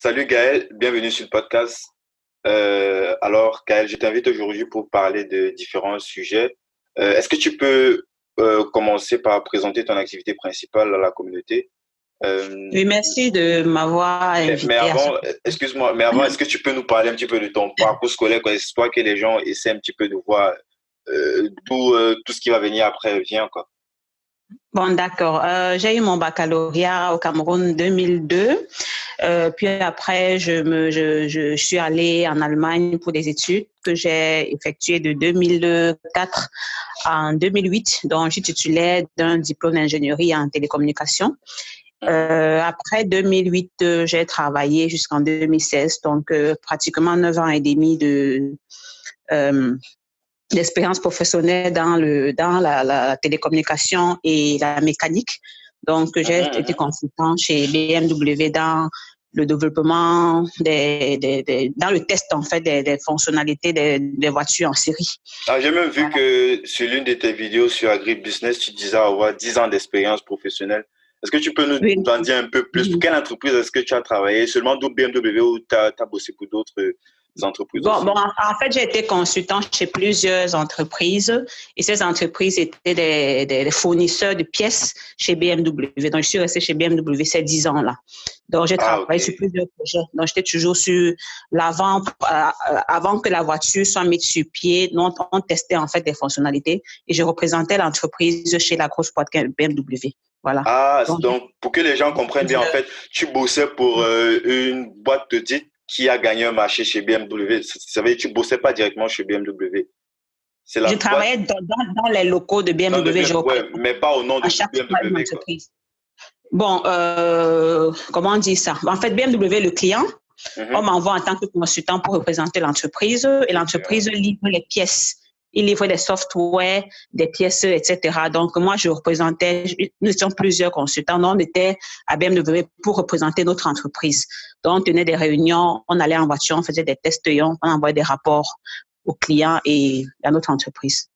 Salut Gaël, bienvenue sur le podcast. Alors Gaël, je t'invite aujourd'hui pour parler de différents sujets. Est-ce que tu peux commencer par présenter ton activité principale à la communauté? Euh, Oui, merci de m'avoir mais invité à ce. avant, excuse-moi, mais avant, est-ce que tu peux nous parler un petit peu de ton parcours scolaire, quoi, histoire que les gens essaient un petit peu de voir d'où tout ce qui va venir après vient, quoi. Bon, d'accord. J'ai eu mon baccalauréat au Cameroun 2002. Puis après, je suis allée en Allemagne pour des études que j'ai effectuées de 2004 en 2008. Donc, je suis titulaire d'un diplôme d'ingénierie en télécommunication. Mhm. Après 2008, j'ai travaillé jusqu'en 2016. Donc, pratiquement 9 ans et demi euh, d'expérience professionnelle dans la télécommunication et la mécanique. Donc, j'ai Mhm, été mhm. consultant chez BMW dans le développement dans le test, en fait, des fonctionnalités des voitures en série. Ah, j'ai même vu Voilà. que sur l'une de tes vidéos sur AgriBusiness, tu disais avoir 10 ans d'expérience professionnelle. Est-ce que tu peux Oui. nous en dire un peu plus? Pour quelle entreprise est-ce que tu as travaillé? Seulement pour BMW ou tu as bossé pour d'autres entreprises Bon, aussi? en fait, j'ai été consultant chez plusieurs entreprises et ces entreprises étaient des fournisseurs de pièces chez BMW. Donc, je suis restée chez BMW ces 10 ans-là. Donc, j'ai Ah, ok. travaillé sur plusieurs projets. Donc, j'étais toujours sur l'avant, avant que la voiture soit mise sur pied. Nous, on testait en fait des fonctionnalités et je représentais l'entreprise chez la grosse boîte BMW. Voilà. Ah, Donc, donc pour que les gens comprennent bien, en fait, tu bossais pour une boîte de dit qui a gagné un marché chez BMW. Ça veut dire que tu bossais pas directement chez BMW. C'est la je boîte travaillais dans les locaux de dans de BMW. Je BMW, ouais, représentais mais pas au nom à de chaque fois une BMW, quoi. entreprise. Bon, comment on dit ça? En fait, BMW, le client, on Mhm. m'envoie en tant que consultant pour représenter l'entreprise et Ok, l'entreprise ouais. livre les pièces. Il livre des softwares, des pièces, etc. Donc, moi, je représentais, nous étions plusieurs consultants. Donc, on était à BMW pour représenter notre entreprise. Donc, on tenait des réunions, on allait en voiture, on faisait des tests, on envoyait des rapports aux clients et à notre entreprise.